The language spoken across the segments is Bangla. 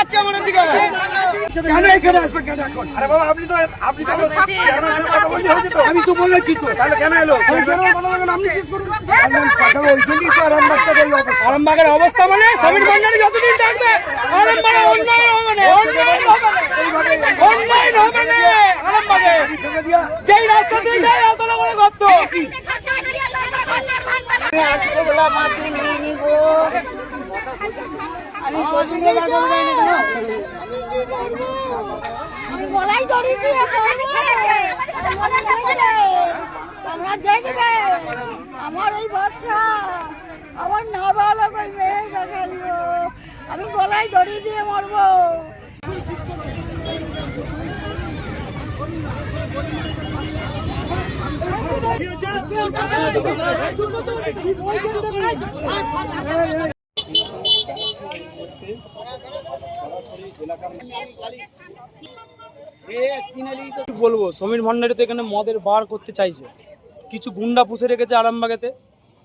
যাচ্ছে আমার দিকে কেন এখানে আসবে কেন এখন? আরে বাবা আপনি তো আমি তো বলেছি তো তাহলে কেন এলো আপনি শেষ করুন। আরামবাগের অবস্থা মানে সমীর ভান্ডারী যতদিন থাকবে আরামবাগে অন্যায় হবে না, অন্যায় হবে না। আরামবাগে যেই রাস্তা দিয়ে যায় এতটা করে গর্ত। আমি গলায় দড়ি দিয়ে তোমরা দেখবে আমার এই বাচ্চা আমার না ভালো মেয়ে দেখালো, আমি গলায় দড়ি দিয়ে মরবো। বলবো সমীর ভান্ডারী তো এখানে মদের বার করতে চাইছে, কিছু গুন্ডা পুষে রেখেছে আরামবাগেতে,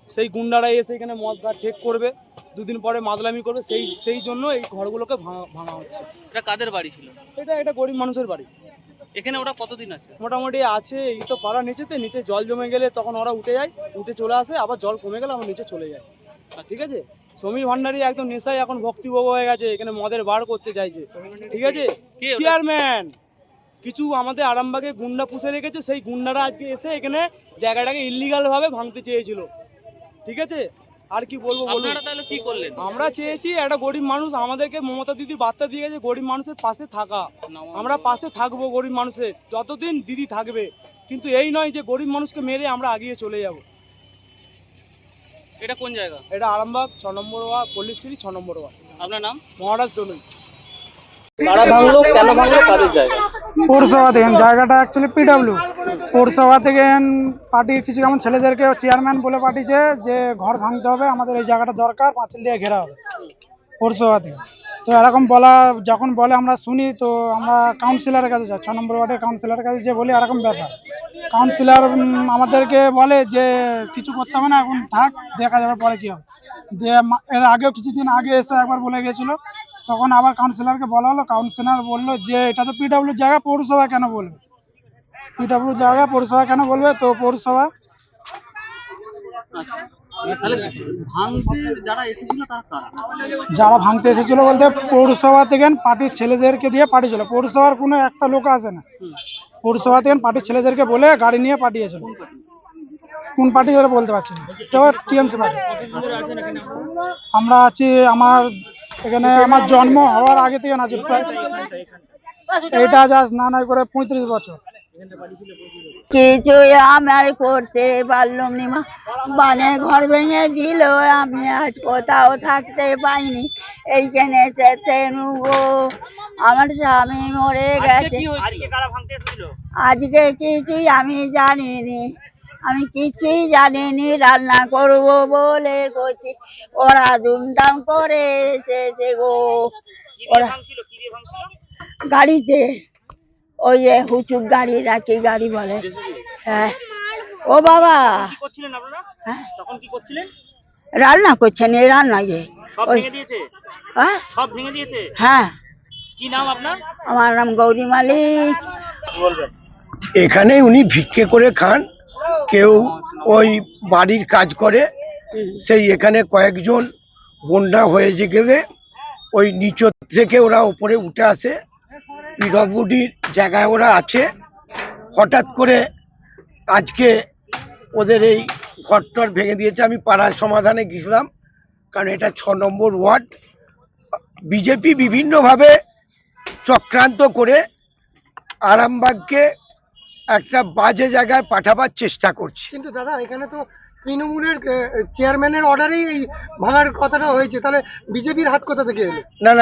সেই গুন্ডারা এসে এখানে মদ বার ঠেক করবে, দুদিন পরে মাদলামি করবে, সেই জন্য এই ঘরগুলোকে ভাঙা হচ্ছে। এটা কাদের বাড়ি ছিল? এটা গরিব মানুষের বাড়ি। এখানে ওরা কতদিন আছে? মোটামুটি আছে এই তো পাড়া নিচেতে, নিচে জল জমে গেলে তখন ওরা উঠে যায়, উঠে চলে আসে, আবার জল কমে গেলে আবার নিচে চলে যায়। ঠিক আছে, সমীর ভান্ডারী একদম নেশায় এখন ভক্তিভোগ হয়ে গেছে, এখানে মদের বার করতে চাইছে। ঠিক আছে, চেয়ারম্যান কিছু আমাদের আরামবাগে গুন্ডা পুষে রেখেছে, সেই গুন্ডারা আজকে এসে এখানে জায়গাটাকে ইল্লিগাল ভাবে ভাঙতে চেয়েছিল। ঠিক আছে, আর কি বলবো বলুন। আপনারা তাহলে কি করলেন? আমরা চেয়েছি একটা গরিব মানুষ, আমাদেরকে মমতা দিদি বার্তা দিয়ে গেছে গরিব মানুষের পাশে থাকা, আমরা পাশে থাকবো গরিব মানুষের যতদিন দিদি থাকবে, কিন্তু এই নয় যে গরিব মানুষকে মেরে আমরা আগিয়ে চলে যাব। এটা কোন জায়গা? এটা আরামবাগ 6 নম্বর ওয়ার্ড, পল্লীশ্রী 6 নম্বর ওয়ার্ড। আপনার নাম? মহারাজ দলুই। কারা ভাঙলো, কেন ভাঙলো, কাদের জায়গা? পৌরসভা থেকে জায়গাটা অ্যাকচুয়ালি পিডব্লিউ পৌরসভা থেকে পার্টি কিছু যেমন ছেলেদেরকে চেয়ারম্যান বলে পাঠিয়েছে যে ঘর ভাঙতে হবে, আমাদের এই জায়গাটা দরকার, পাঁচিল দিয়ে ঘেরা হবে পৌরসভা থেকে। তো এরকম বলা যখন বলে আমরা শুনি, তো আমরা কাউন্সিলরের কাছে যাই, 6 নম্বর ওয়ার্ডের কাউন্সিলরের কাছে যে বলি এরকম ব্যাপার। কাউন্সিলর আমাদেরকে বলে যে কিছু করতে হবে না, এখন থাক, দেখা যাবে পরে কী হবে। দিয়ে এর আগেও কিছুদিন আগে এসে একবার বলে গেছিলো, তখন আবার কাউন্সিলরকে বলা হলো, কাউন্সিলর বললো যে এটা তো পিডব্লিউ জায়গা, পৌরসভা কেন বলবে, পিডব্লিউ জায়গা পৌরসভা কেন বলবে। তো পৌরসভা যারা ভাঙতে এসেছিল বলতে পৌরসভা থেকে পার্টির ছেলেদেরকে দিয়ে পাঠিয়েছিল, পৌরসভার কোনো একটা লোক আসে না, পৌরসভা থেকে পার্টির ছেলেদেরকে বলে গাড়ি নিয়ে পাঠিয়েছিল। কোন পার্টি ধরে বলতে পারছি না, টিএমসি পার্টি। আমরা আছি, আমার এখানে আমার জন্ম হওয়ার আগে থেকে আছি, প্রায় এটা যা না করে 35 বছর। কিছু আমার করতে পারলাম নি মা, মানে ঘর ভেঙে দিল, আমি আজ কোথাও থাকতে পাইনি, এইখানে গো আমার স্বামী মরে গেছে। আজকে কিছুই আমি জানিনি, আমি কিছুই জানিনি, রান্না করব বলে করছি, ওরা দুমদাম করে এসেছে গো। ওরা গাড়িতে, ওই যে হুচুক গাড়ি রাখি গাড়ি বলে। হ্যাঁ ও বাবা, হ্যাঁ রান্না করছেন, এই রান্না যে হ্যাঁ। কি নাম আপনার? আমার নাম গৌরী মালিক। এখানে উনি ভিক্ষে করে খান, কেউ ওই বাড়ির কাজ করে, সেই এখানে কয়েকজন বন্যা হয়ে গেলে ওই নিচ থেকে ওরা উপরে উঠে আসে, পিডব্লিউডির জায়গায় ওরা আছে। হঠাৎ করে আজকে ওদের এই ঘরটর ভেঙে দিয়েছে। আমি পাড়ার সমাধানে গেছিলাম, কারণ এটা 6 নম্বর ওয়ার্ড। বিজেপি বিভিন্নভাবে চক্রান্ত করে আরামবাগকে একটা বাজে জায়গায় পাঠাবার চেষ্টা করছে। কিন্তু দাদা এখানে তো তৃণমূলের চেয়ারম্যানের অর্ডারেই এই ভাঙার কথাটা হয়েছে, তাহলে বিজেপির হাত কোথা থেকে এলো? না,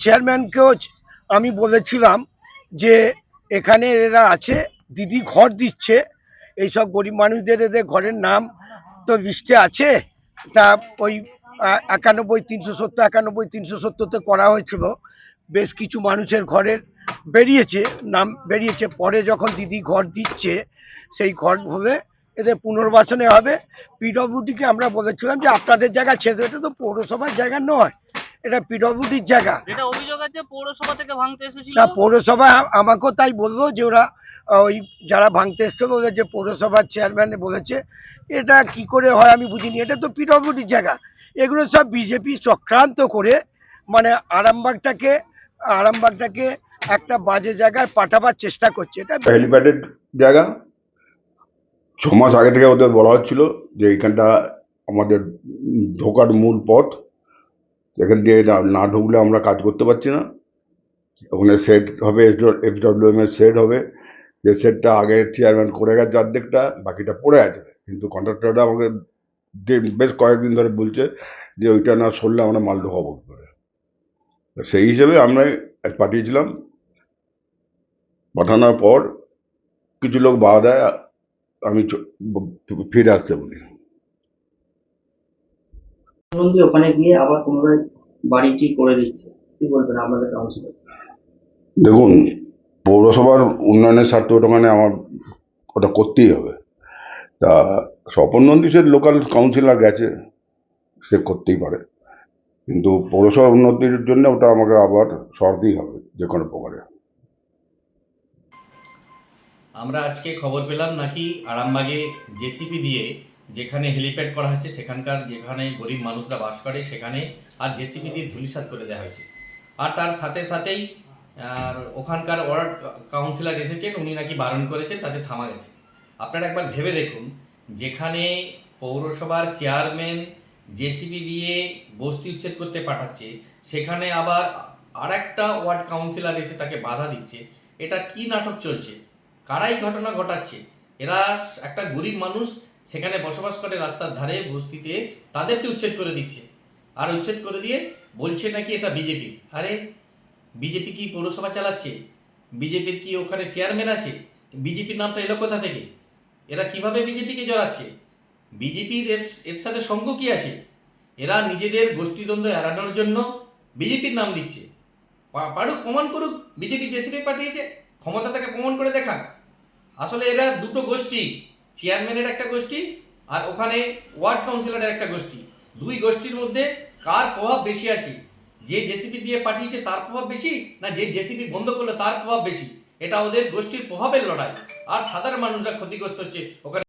চেয়ারম্যানকেও আমি বলেছিলাম যে এখানে এরা আছে, দিদি ঘর দিচ্ছে, এইসব গরিব মানুষদের এদের ঘরের নাম তো লিস্টে আছে, তা ওই 91, 370, 91, 370-তে করা হয়েছিল, বেশ কিছু মানুষের ঘরের নাম বেরিয়েছে। পরে যখন দিদি ঘর দিচ্ছে, সেই ঘর হবে এদের পুনর্বাসনে হবে। পিডব্লিউডিকে আমরা বলেছিলাম যে আপনাদের জায়গা ছেড়ে দিতে, তো পৌরসভার জায়গা নয়, এটা পিডব্লিউডির জায়গা। যেটা অভিযোগ আছে পৌরসভা থেকে ভাঙতে এসেছিল। তা পৌরসভা আমাকেও তাই বললো যে ওরা ওই যারা ভাঙতে এসছিল ওদের যে পৌরসভার চেয়ারম্যান বলেছে এটা কি করে হয় আমি বুঝিনি, এটা তো পিডব্লিউডির জায়গা। এগুলো সব বিজেপি চক্রান্ত করে মানে আরামবাগটাকে একটা বাজে জায়গায় পাঠাবার চেষ্টা করছে। এটা হেলিপ্যাডের জায়গা 6 মাস আগে থেকে ওদের বলা হচ্ছিল যে এইখানটা আমাদের ঢোকার মূল পথ, এখান দিয়ে না ঢুকলে আমরা কাজ করতে পারছি না। ওখানে সেট হবে, FWM এর সেট হবে, যে সেটটা আগে চেয়ারম্যান করে গেছে অর্ধেকটা, বাকিটা পড়ে আছে। কিন্তু কন্ট্রাক্টররা আমাকে বেশ কয়েকদিন ধরে বলছে যে ওইটা না সরলে আমরা মাল ঢোকাবো কি করে। সেই হিসেবে আমরা পাঠিয়েছিলাম, পাঠানোর পর কিছু লোক বাধা দেয়, আমি ফিরে আসতে বলি। ওখানে গিয়ে আবার পুনরায় বাড়িটি করে দিচ্ছে, কি বলবেন আপনাদের কাউন্সিলর? দেখুন, পৌরসভার উন্নয়নের স্বার্থে ওখানে আমার ওটা করতেই হবে। তা স্বপন নন্দীশের লোকাল কাউন্সিলর গেছে, সে করতেই পারে, কিন্তু পৌরসভার উন্নতির জন্য ওটা আমাকে আবার সরতেই হবে যে কোনো প্রকারে। আমরা আজকে খবর পেলাম নাকি আরামবাগে জেসিপি দিয়ে যেখানে হেলিপ্যাড করা হচ্ছে সেখানকার যেখানে গরিব মানুষরা বাস করে সেখানে আর জেসিপি দিয়ে ধুলিসাৎ করে দেওয়া হয়েছে। আর তার সাথে সাথেই ওখানকার ওয়ার্ড কাউন্সিলর এসেছেন, উনি নাকি বারণ করেছেন, তাতে থামা গেছে। আপনারা একবার ভেবে দেখুন, যেখানে পৌরসভার চেয়ারম্যান জেসিপি দিয়ে বস্তি উচ্ছেদ করতে পাঠাচ্ছে, সেখানে আবার আরেকটা ওয়ার্ড কাউন্সিলর এসে তাকে বাধা দিচ্ছে। এটা কি নাটক চলছে? কারাই ঘটনা ঘটাচ্ছে? এরা একটা গরিব মানুষ সেখানে বসবাস করে রাস্তার ধারে বস্তিতে, তাদেরকে উচ্ছেদ করে দিচ্ছে। আর উচ্ছেদ করে দিয়ে বলছে নাকি এটা বিজেপি। আরে বিজেপি কি পৌরসভা চালাচ্ছে? বিজেপির কি ওখানে চেয়ারম্যান আছে? বিজেপির নামটা এলো কোথা থেকে? এরা কিভাবে বিজেপিকে জড়াচ্ছে? বিজেপির এর সাথে সঙ্গ কি আছে? এরা নিজেদের গোষ্ঠীদ্বন্দ্ব এড়ানোর জন্য বিজেপির নাম দিচ্ছে। পারুক, প্রমাণ করুক বিজেপি জেসিপি পাঠিয়েছে, ক্ষমতা থেকে প্রমাণ করে দেখান। আসলে এরা দুটো গোষ্ঠী, চেয়ারম্যানের একটা গোষ্ঠী আর ওখানে ওয়ার্ড কাউন্সিলরের একটা গোষ্ঠী। দুই গোষ্ঠীর মধ্যে কার প্রভাব বেশি আছে? যে জেসিপি দিয়ে পাঠিয়েছে তার প্রভাব বেশি, না যে জেসিপি বন্ধ করলো তার প্রভাব বেশি? এটা ওদের গোষ্ঠীর প্রভাবের লড়াই, আর সাধারণ মানুষরা ক্ষতিগ্রস্ত হচ্ছে। ওখানে